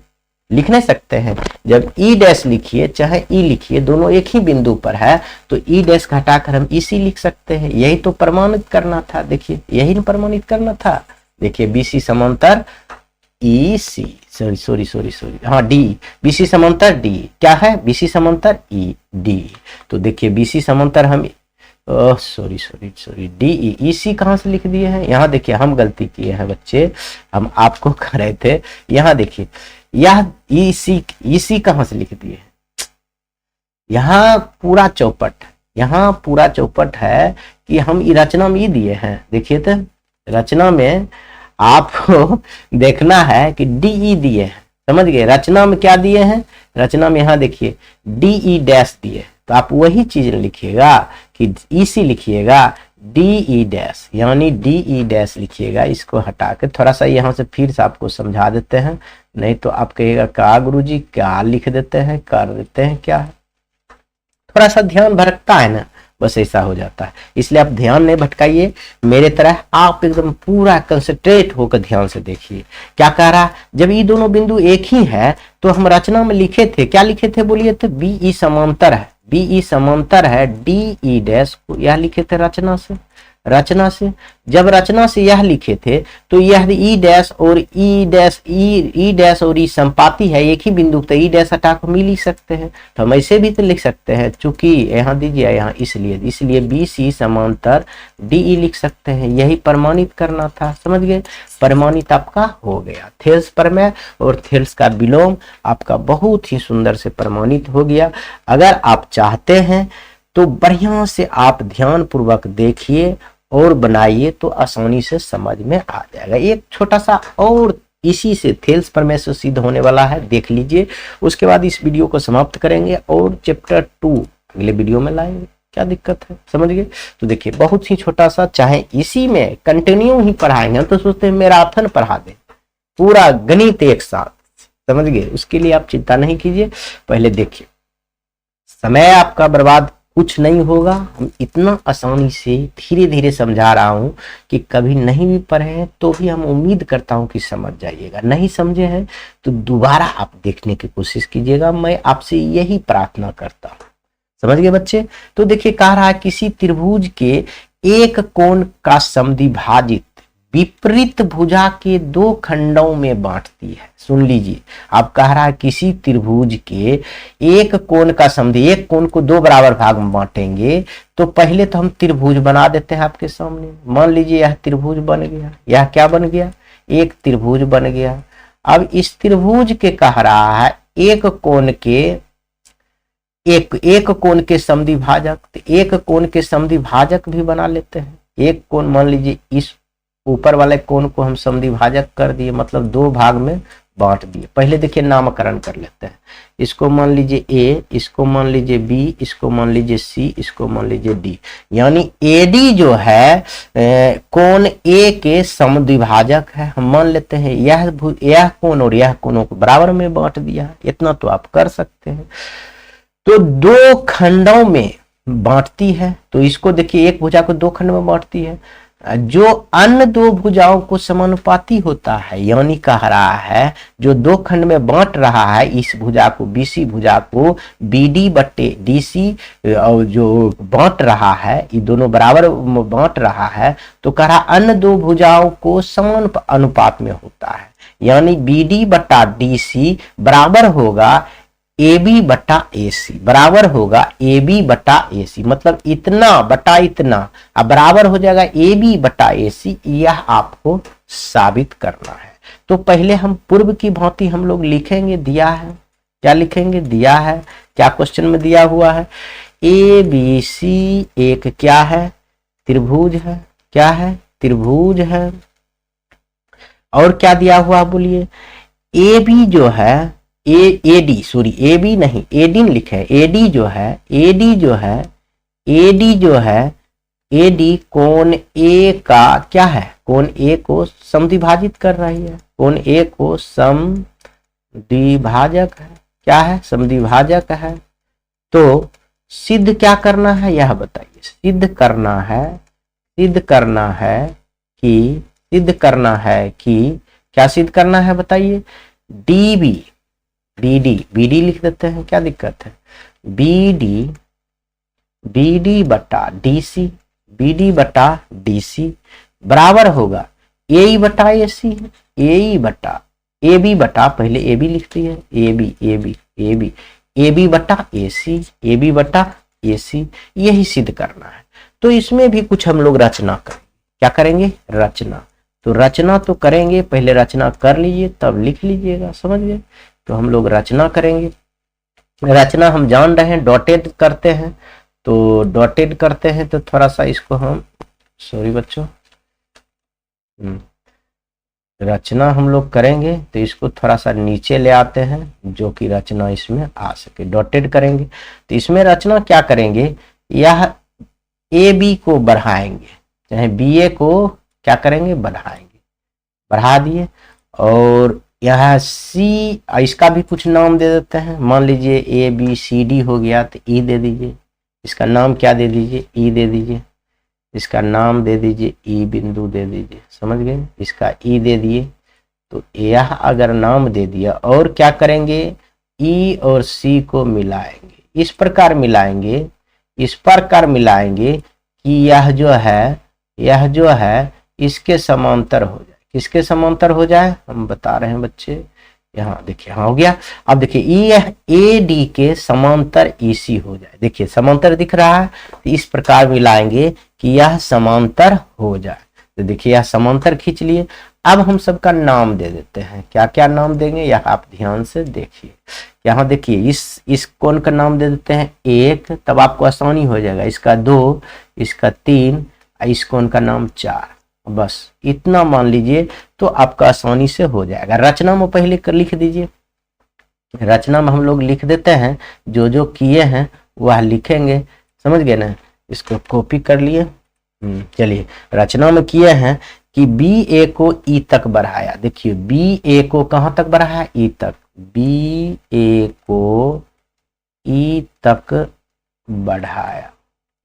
लिख नहीं सकते हैं। जब ई डैश लिखिए चाहे ई लिखिए दोनों एक ही बिंदु पर है, तो ई डैश घटाकर हम ईसी लिख सकते हैं। यही तो प्रमाणित करना था, देखिए यही प्रमाणित करना था। देखिए बीसी समांतर ई सी, सॉरी हाँ डी, बीसी समांतर डी क्या है, बीसी समांतर ई डी। तो देखिए बीसी समांतर हम सॉरी डी ई सी कहाँ से लिख दिए हैं, यहाँ देखिए हम गलती किए हैं बच्चे, हम आपको कह रहे थे, यहाँ देखिए यह ई सी कहाँ से लिख दिए हैं, यहाँ पूरा चौपट, यहाँ पूरा चौपट है कि हम रचना में ई दिए हैं। देखिए तो रचना में आपको देखना है कि डी ई दिए हैं, समझ गए। रचना में क्या दिए हैं, रचना में यहाँ देखिए डी ई डैश दिए, तो आप वही चीज लिखिएगा कि ई सी लिखिएगा डी ई डैश, यानी डी ई डैश लिखिएगा। इसको हटा के थोड़ा सा यहाँ से फिर से आपको समझा देते हैं, नहीं तो आप कहिएगा क्या गुरुजी क्या लिख देते हैं, कर देते हैं क्या है, थोड़ा सा ध्यान भटकता है ना, बस ऐसा हो जाता है। इसलिए आप ध्यान नहीं भटकाइए, मेरे तरह आप एकदम पूरा कंसंट्रेट होकर ध्यान से देखिए। क्या कह रहा, जब ये दोनों बिंदु एक ही है तो हम रचना में लिखे थे, क्या लिखे थे बोलिए तो, बी ई समांतर है, बी ई समांतर है डी ई डैश को, यह लिखे थे रचना से। रचना से। जब रचना से यह लिखे थे तो यह ई डैश और ई डैश और ई संपाती है, एक ही बिंदु, तो ई डैश हटा को मिल ही सकते हैं। तो हम ऐसे भी तो लिख सकते हैं, चूंकि यहाँ दीजिए यहाँ इसलिए बी सी समांतर डी ई लिख सकते हैं। यही प्रमाणित करना था, समझ गए। प्रमाणित आपका हो गया, थेल्स प्रमेय और थेल्स का विलोम आपका बहुत ही सुंदर से प्रमाणित हो गया। अगर आप चाहते हैं तो बढ़िया से आप ध्यान पूर्वक देखिए और बनाइए तो आसानी से समझ में आ जाएगा। एक छोटा सा और इसी से थेल्स प्रमेय से सिद्ध होने वाला है, देख लीजिए। उसके बाद इस वीडियो को समाप्त करेंगे और चैप्टर 2 अगले वीडियो में लाएंगे। क्या दिक्कत है, समझ गए। तो देखिए बहुत ही छोटा सा, चाहे इसी में कंटिन्यू ही पढ़ाएंगे, हम तो सोचते हैं मैराथन पढ़ा दें, पूरा गणित एक साथ, समझ गए। उसके लिए आप चिंता नहीं कीजिए, पहले देखिए। समय आपका बर्बाद कुछ नहीं होगा, हम इतना आसानी से धीरे धीरे समझा रहा हूं कि कभी नहीं भी पढ़े हैं तो भी हम उम्मीद करता हूं कि समझ जाइएगा। नहीं समझे हैं तो दोबारा आप देखने की कोशिश कीजिएगा, मैं आपसे यही प्रार्थना करता हूं, समझ गए बच्चे। तो देखिए कह रहा है किसी त्रिभुज के एक कोण का समद्विभाजित विपरीत भुजा के दो खंडों में बांटती है। सुन लीजिए, आप कह रहा है किसी त्रिभुज के एक कोण का समद्वि, एक कोण को दो बराबर भाग में बांटेंगे, तो पहले तो हम त्रिभुज बना देते हैं आपके सामने। मान लीजिए यह त्रिभुज बन गया, यह क्या बन गया, एक त्रिभुज बन गया। अब इस त्रिभुज के कह रहा है एक कोण के समद्विभाजक, तो एक कोण के समद्विभाजक भी बना लेते हैं। एक कोण मान लीजिए इस ऊपर वाले कोण को हम समद्विभाजक कर दिए, मतलब दो भाग में बांट दिए। पहले देखिए नामकरण कर लेते हैं, इसको मान लीजिए ए, इसको मान लीजिए बी, इसको मान लीजिए सी, इसको मान लीजिए डी। यानी एडी जो है कोण ए के समद्विभाजक है। हम मान लेते हैं यह कोण और यह कोणों को बराबर में बांट दिया, इतना तो आप कर सकते हैं। तो दो खंडों में बांटती है, तो इसको देखिए एक भुजा को दो खंड में बांटती है, जो अन्य दो भुजाओं को समानुपाती होता है। यानी कह रहा है जो दो खंड में बांट रहा है, इस भुजा को बीसी भुजा को बीडी बट्टे डीसी, और जो बांट रहा है ये दोनों बराबर बांट रहा है, तो कह रहा अन्य दो भुजाओं को समान अनुपात में होता है। यानी बीडी बट्टा डीसी बराबर होगा ए बी बटा ए सी, बराबर होगा ए बी बटा ए सी, मतलब इतना बटा इतना, अब बराबर हो जाएगा ए बी बटा ए सी। यह आपको साबित करना है। तो पहले हम पूर्व की भांति हम लोग लिखेंगे, दिया है, क्या लिखेंगे, दिया है, क्या क्वेश्चन में दिया हुआ है, ए बी सी एक क्या है, त्रिभुज है, क्या है, त्रिभुज है। और क्या दिया हुआ बोलिए, ए बी जो है एडी, सॉरी ए बी नहीं, एडीन लिखे, एडी जो है, एडी जो है, एडी जो है, एडी कोण ए का क्या है, कोण ए को समद्विभाजित कर रही है, कोण ए को समद्विभाजक है, क्या है, समद्विभाजक है। तो सिद्ध क्या करना है यह बताइए, सिद्ध करना है कि क्या सिद्ध करना है बताइए, बीडी लिख देते हैं, क्या दिक्कत है, बीडी बटा डीसी बराबर होगा ए बटा ए सी, ए बी बटा पहले ए बी लिखती है, ए बी बटा ए सी, यही सिद्ध करना है। तो इसमें भी कुछ हम लोग रचना करें, क्या करेंगे, रचना। तो रचना तो करेंगे, पहले रचना कर लीजिए तब लिख लीजिएगा, समझ गए। तो हम लोग रचना करेंगे, रचना हम जान रहे हैं डॉटेड करते हैं, तो डॉटेड करते हैं तो थोड़ा सा इसको हम, सॉरी बच्चों, रचना हम लोग करेंगे तो इसको थोड़ा सा नीचे ले आते हैं, जो कि रचना इसमें आ सके। डॉटेड करेंगे तो इसमें रचना क्या करेंगे, यह ए बी को बढ़ाएंगे, चाहे बी ए को क्या करेंगे, बढ़ाएंगे, बढ़ा दिए। और यह सी, इसका भी कुछ नाम दे देते हैं, मान लीजिए ए बी सी डी हो गया तो ई दे दीजिए, इसका नाम क्या दे दीजिए, ई दे दीजिए, इसका नाम दे दीजिए ई बिंदु दे दीजिए, समझ गए, इसका ई दे दिए। तो यह अगर नाम दे दिया, और क्या करेंगे, ई और सी को मिलाएंगे, इस प्रकार मिलाएंगे कि यह जो है यह जो है इसके समांतर हो जाए। किसके समांतर हो जाए हम बता रहे हैं बच्चे, यहाँ देखिए, हाँ हो गया। अब देखिए यह ए डी के समांतर ईसी हो जाए। देखिए समांतर दिख रहा है, तो इस प्रकार मिलाएंगे कि यह समांतर हो जाए। तो देखिए यह समांतर खींच लिए। अब हम सबका नाम दे देते हैं। क्या क्या नाम देंगे यह आप ध्यान से देखिए। यहाँ देखिए इस कोण का नाम दे देते हैं 1, तब आपको आसानी हो जाएगा। इसका 2, इसका 3, इस कोण का नाम 4। बस इतना मान लीजिए तो आपका आसानी से हो जाएगा। रचना में पहले कर लिख दीजिए। रचना में हम लोग लिख देते हैं, जो जो किए हैं वह लिखेंगे, समझ गए ना। इसको कॉपी कर लिए। चलिए रचना में किए हैं कि बी ए को ई तक बढ़ाया। देखिए बी ए को कहाँ तक बढ़ाया, ई तक। बी ए को ई तक बढ़ाया,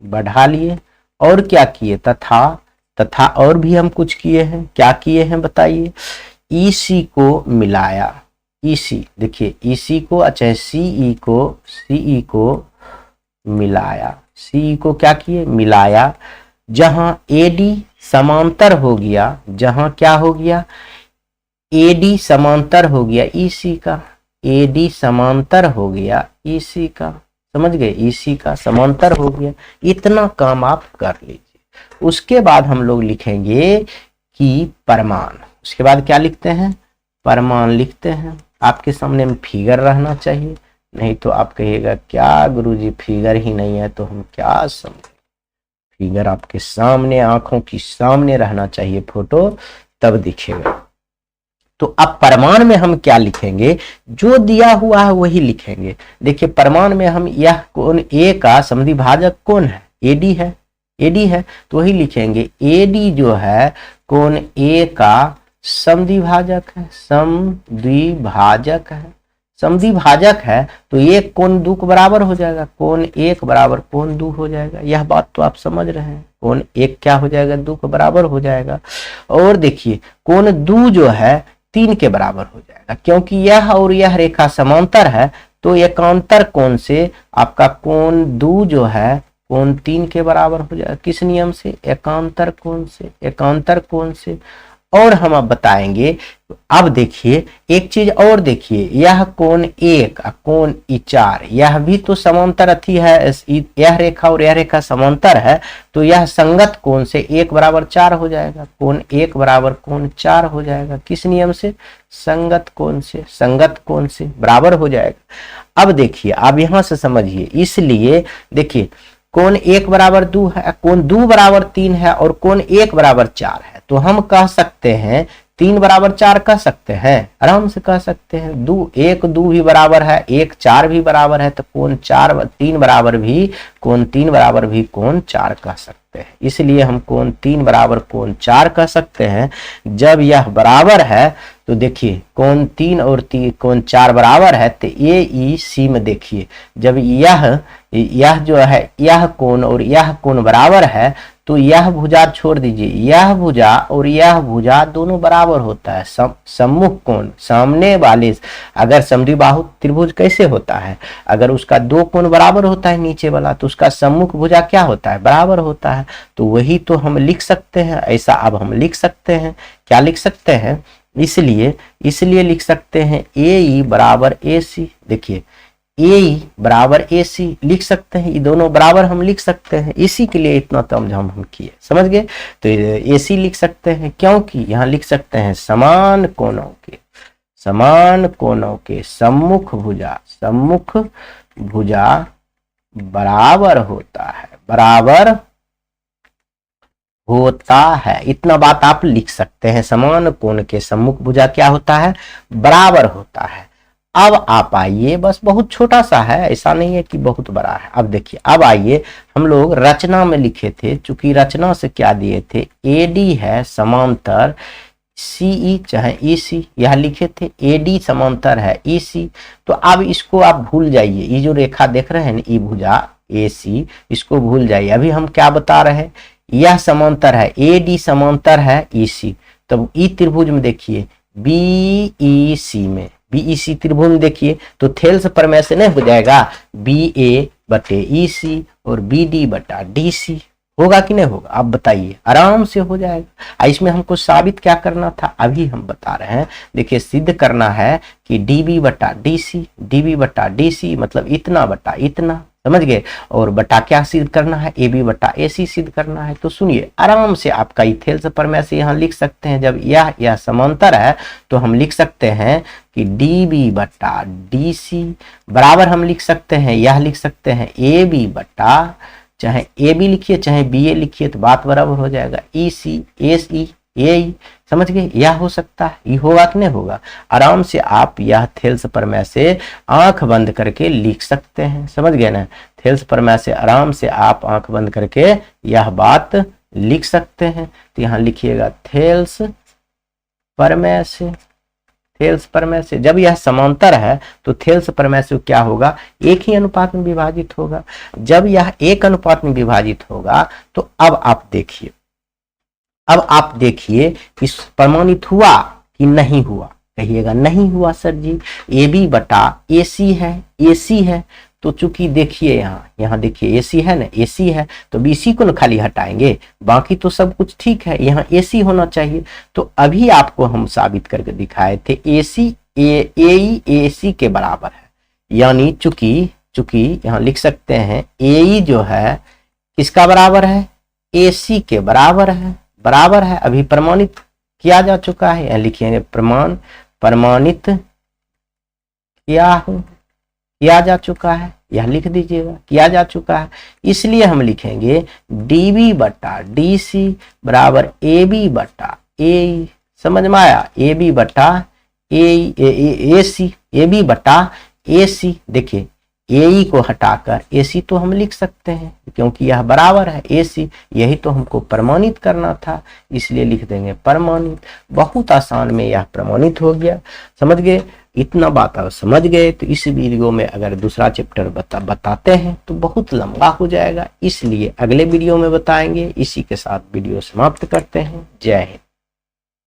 बढ़ा लिए। और क्या किए, तथा और भी हम कुछ किए हैं। क्या किए हैं बताइए। ईसी को मिलाया। ईसी देखिए, ईसी को अच्छा सीई को मिलाया। सीई को क्या किए, मिलाया। जहां एडी समांतर हो गया, जहां क्या हो गया, एडी समांतर हो गया ईसी का। एडी समांतर हो गया ईसी का, समझ गए, ईसी का समांतर हो गया। इतना काम आप कर लीजिए। उसके बाद हम लोग लिखेंगे कि परमाण। उसके बाद क्या लिखते हैं, परमाण लिखते हैं। आपके सामने में फिगर रहना चाहिए, नहीं तो आप कहिएगा क्या गुरुजी फिगर ही नहीं है तो हम क्या समझे। फिगर आपके सामने, आंखों की सामने रहना चाहिए फोटो, तब दिखेगा। तो अब परमाण में हम क्या लिखेंगे, जो दिया हुआ है वही लिखेंगे। देखिए परमाण में हम यह कोण ए का समद्विभाजक कौन है, एडी है। एडी है तो वही लिखेंगे। एडी जो है कोण ए का समद्विभाजक है। समद्विभाजक है, समद्विभाजक है तो एक कोण 2 के बराबर हो जाएगा। कोण 1 बराबर कोण 2 हो जाएगा। यह बात तो आप समझ रहे हैं। कोण 1 क्या हो जाएगा, 2 के बराबर हो जाएगा। और देखिए कोण 2 जो है 3 के बराबर हो जाएगा, क्योंकि यह और यह रेखा समांतर है। तो एकांतर कोण से आपका कोण 2 जो है कोण 3 के बराबर हो जाएगा। किस नियम से, एकांतर कोण से। एकांतर कोण से। और हम अब बताएंगे। अब देखिए एक चीज और देखिए, यह कोण 1 कोण 4 यह भी तो समांतर अथी है। यह रेखा और यह रेखा समांतर है, तो यह संगत कोण से 1 बराबर 4 हो जाएगा। कोण 1 बराबर कोण 4 हो जाएगा। किस नियम से, संगत कोण से। संगत कोण से बराबर हो जाएगा। अब देखिए अब यहां से समझिए, इसलिए देखिए कोण 1 बराबर 2 है, कोण 2 बराबर 3 है और कोण 1 बराबर 4 है। तो हम कह सकते हैं 3 बराबर 4 कह सकते हैं, आराम से कह सकते हैं। 1 2 भी बराबर है, 1 4 भी बराबर है, तो कोण 3 बराबर भी कोण 3 बराबर भी कोण 4 कह सकते हैं। इसलिए हम कोण 3 बराबर कोण 4 कह सकते हैं। जब यह बराबर है तो देखिए कोण 3 और कोण 4 बराबर है, तो ए ई सी में देखिए जब यह जो है यह कोण और यह कोण बराबर है, तो यह भुजा छोड़ दीजिए, यह भुजा और यह भुजा दोनों बराबर होता है। सम्मुख कोण सामने वाले, अगर समद्विबाहु त्रिभुज कैसे होता है, अगर उसका 2 कोण बराबर होता है नीचे वाला, तो उसका सम्मुख भुजा क्या होता है, बराबर होता है। तो वही तो हम लिख सकते हैं ऐसा। अब हम लिख सकते हैं, क्या लिख सकते हैं, इसलिए लिख सकते हैं ए ई बराबर ए सी। देखिए ए बराबर ए सी लिख सकते हैं, ये दोनों बराबर हम लिख सकते हैं। इसी के लिए इतना तम हम किए, समझ गए। तो ए सी लिख सकते हैं, क्योंकि यहाँ लिख सकते हैं समान कोणों के सम्मुख भुजा बराबर होता है। इतना बात आप लिख सकते हैं। समान कोण के सम्मुख भुजा क्या होता है, बराबर होता है। अब आप आइए, बस बहुत छोटा सा है, ऐसा नहीं है कि बहुत बड़ा है। अब देखिए अब आइए, हम लोग रचना में लिखे थे, चूंकि रचना से क्या दिए थे, एडी है समांतर सीई चाहे ईसी, यह लिखे थे एडी समांतर है ईसी। तो अब इसको आप भूल जाइए, ये जो रेखा देख रहे हैं ना, ई भुजा एसी, इसको भूल जाइए। अभी हम क्या बता रहे हैं, यह समांतर है एडी समांतर है ईसी। तब ई त्रिभुज में देखिए बीईसी में, बीईसी त्रिभुज में देखिए तो थेल्स प्रमेय से नहीं हो जाएगा, बी ए बटे ई सी और बी डी बटा डी सी होगा कि नहीं होगा, आप बताइए, आराम से हो जाएगा। इसमें हमको साबित क्या करना था, अभी हम बता रहे हैं। देखिए सिद्ध करना है कि डीबी बटा डीसी, डीबी बटा डीसी मतलब इतना बटा इतना, समझ गए। और बटा क्या सिद्ध करना है, ए बी बटा ए सी सिद्ध करना है। तो सुनिए आराम से आपका इथेल्स प्रमेय से यहाँ लिख सकते हैं। जब यह समांतर है तो हम लिख सकते हैं कि डी बी बटा डी सी बराबर हम लिख सकते हैं, यह लिख सकते हैं ए बी बटा, चाहे ए बी लिखिए चाहे बी ए लिखिए तो बात बराबर हो जाएगा, ई सी एस ई ए, समझ गए। यह हो सकता है, ये होगा कि नहीं होगा। आराम से आप यह थेल्स प्रमेय से आंख बंद करके लिख सकते हैं, समझ गए ना। थेल्स प्रमेय से आराम से आप आंख बंद करके यह बात लिख सकते हैं। तो यहाँ लिखिएगा थेल्स प्रमेय से, थेल्स प्रमेय से जब यह समांतर है तो थेल्स प्रमेय से क्या होगा, एक ही अनुपात में विभाजित होगा। जब यह एक अनुपात में विभाजित होगा तो अब आप देखिए, अब आप देखिए इस प्रमाणित हुआ कि नहीं हुआ, कहिएगा नहीं हुआ सर जी। ए बी बटा ए सी है, ए सी है तो चूंकि देखिए यहाँ देखिए ए सी है ना, ए सी है तो बी सी को न खाली हटाएंगे, बाकी तो सब कुछ ठीक है, यहाँ ए सी होना चाहिए। तो अभी आपको हम साबित करके दिखाए थे ए सी ए सी के बराबर है, यानी चूंकि यहाँ लिख सकते हैं ए जो है किसका बराबर है, ए सी के बराबर है, बराबर है। अभी प्रमाणित किया जा चुका है, यहाँ लिखिए प्रमाणित किया जा चुका है, यह लिख दीजिएगा किया जा चुका है। इसलिए हम लिखेंगे डीबी बटा डी सी बराबर ए बी बटा ए, समझ में आया, ए बी बटा ए सी, ए बी बटा ए सी। देखिए ए को हटाकर ए सी तो हम लिख सकते हैं क्योंकि यह बराबर है ए सी, यही तो हमको प्रमाणित करना था, इसलिए लिख देंगे प्रमाणित। बहुत आसान में यह प्रमाणित हो गया, समझ गए। इतना बात आप समझ गए तो इस वीडियो में अगर दूसरा चैप्टर बताते हैं तो बहुत लंबा हो जाएगा, इसलिए अगले वीडियो में बताएंगे। इसी के साथ वीडियो समाप्त करते हैं। जय हिंद।